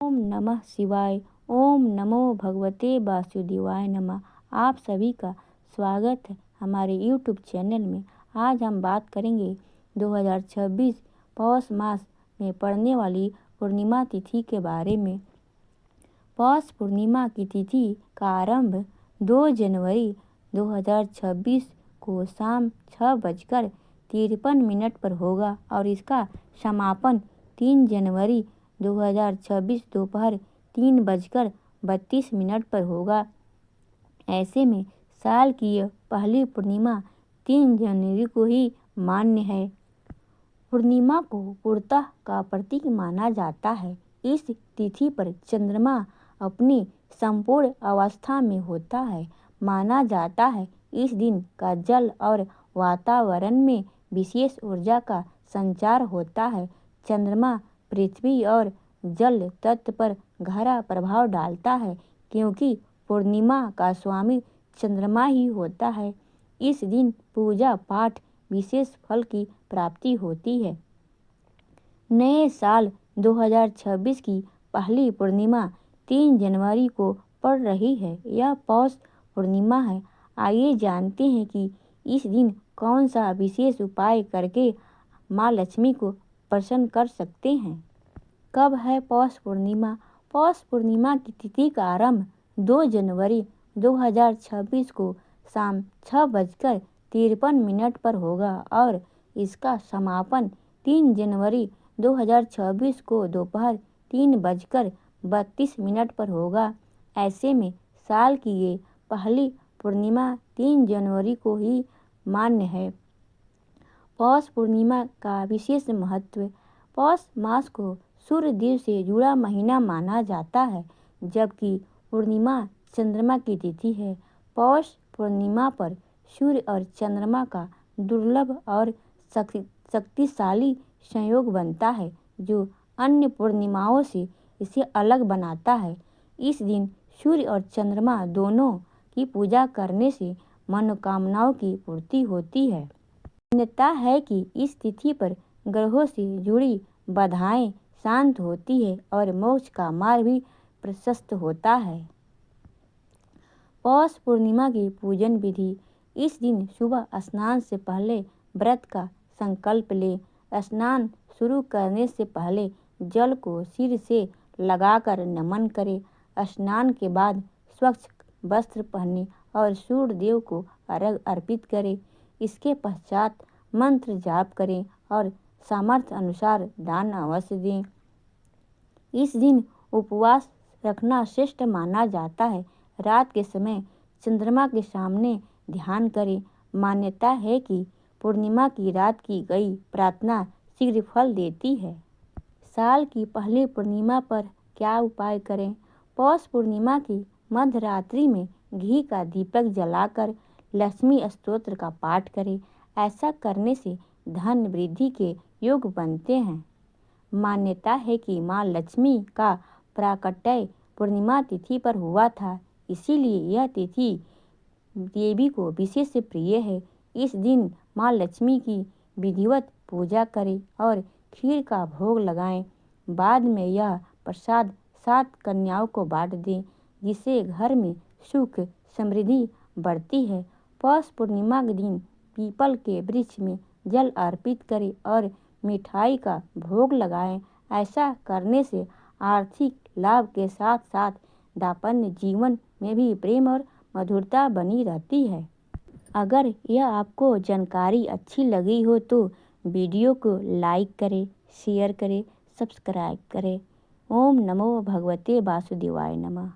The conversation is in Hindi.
ओम नमः शिवाय। ओम नमो भगवते वासुदेवाय नमः। आप सभी का स्वागत है हमारे YouTube चैनल में। आज हम बात करेंगे 2026 पौष मास में पड़ने वाली पूर्णिमा तिथि के बारे में। पौष पूर्णिमा की तिथि का आरंभ 2 जनवरी 2026 को शाम 6:53 पर होगा और इसका समापन 3 जनवरी 2026 दोपहर 3:32 पर होगा। ऐसे में साल की यह पहली पूर्णिमा 3 जनवरी को ही मान्य है। पूर्णिमा को पूर्णता का प्रतीक माना जाता है। इस तिथि पर चंद्रमा अपनी संपूर्ण अवस्था में होता है। माना जाता है इस दिन का जल और वातावरण में विशेष ऊर्जा का संचार होता है। चंद्रमा पृथ्वी और जल तत्व पर गहरा प्रभाव डालता है क्योंकि पूर्णिमा का स्वामी चंद्रमा ही होता है। इस दिन पूजा पाठ विशेष फल की प्राप्ति होती है। नए साल 2026 की पहली पूर्णिमा 3 जनवरी को पड़ रही है। यह पौष पूर्णिमा है। आइए जानते हैं कि इस दिन कौन सा विशेष उपाय करके माँ लक्ष्मी को प्रसन्न कर सकते हैं। कब है पौष पूर्णिमा? पौष पूर्णिमा की तिथि का आरंभ 2 जनवरी 2026 को शाम 6:53 पर होगा और इसका समापन 3 जनवरी 2026 को दोपहर 3:32 पर होगा। ऐसे में साल की ये पहली पूर्णिमा 3 जनवरी को ही मान्य है। पौष पूर्णिमा का विशेष महत्व। पौष मास को सूर्य देव से जुड़ा महीना माना जाता है, जबकि पूर्णिमा चंद्रमा की तिथि है। पौष पूर्णिमा पर सूर्य और चंद्रमा का दुर्लभ और शक्तिशाली संयोग बनता है, जो अन्य पूर्णिमाओं से इसे अलग बनाता है। इस दिन सूर्य और चंद्रमा दोनों की पूजा करने से मनोकामनाओं की पूर्ति होती है। मान्यता है कि इस तिथि पर ग्रहों से जुड़ी बाधाएं शांत होती है और मोक्ष का मार्ग भी प्रशस्त होता है। पौष पूर्णिमा की पूजन विधि। इस दिन सुबह स्नान से पहले व्रत का संकल्प लें। स्नान शुरू करने से पहले जल को सिर से लगाकर नमन करें। स्नान के बाद स्वच्छ वस्त्र पहनें और सूर्य देव को अर्घ्य अर्पित करें। इसके पश्चात मंत्र जाप करें और सामर्थ्य अनुसार दान अवश्य दें। इस दिन उपवास रखना श्रेष्ठ माना जाता है। रात के समय चंद्रमा के सामने ध्यान करें। मान्यता है कि पूर्णिमा की रात की गई प्रार्थना शीघ्र फल देती है। साल की पहली पूर्णिमा पर क्या उपाय करें? पौष पूर्णिमा की मध्य रात्रि में घी का दीपक जलाकर लक्ष्मी स्तोत्र का पाठ करें। ऐसा करने से धन वृद्धि के योग बनते हैं। मान्यता है कि माँ लक्ष्मी का प्राकट्य पूर्णिमा तिथि पर हुआ था, इसीलिए यह तिथि देवी को विशेष प्रिय है। इस दिन माँ लक्ष्मी की विधिवत पूजा करें और खीर का भोग लगाएं। बाद में यह प्रसाद 7 कन्याओं को बांट दें, जिससे घर में सुख समृद्धि बढ़ती है। पौष पूर्णिमा के दिन पीपल के वृक्ष में जल अर्पित करें और मिठाई का भोग लगाएं। ऐसा करने से आर्थिक लाभ के साथ साथ दाम्पत्य जीवन में भी प्रेम और मधुरता बनी रहती है। अगर यह आपको जानकारी अच्छी लगी हो तो वीडियो को लाइक करें, शेयर करें, सब्सक्राइब करें। ओम नमो भगवते वासुदेवाय नमः।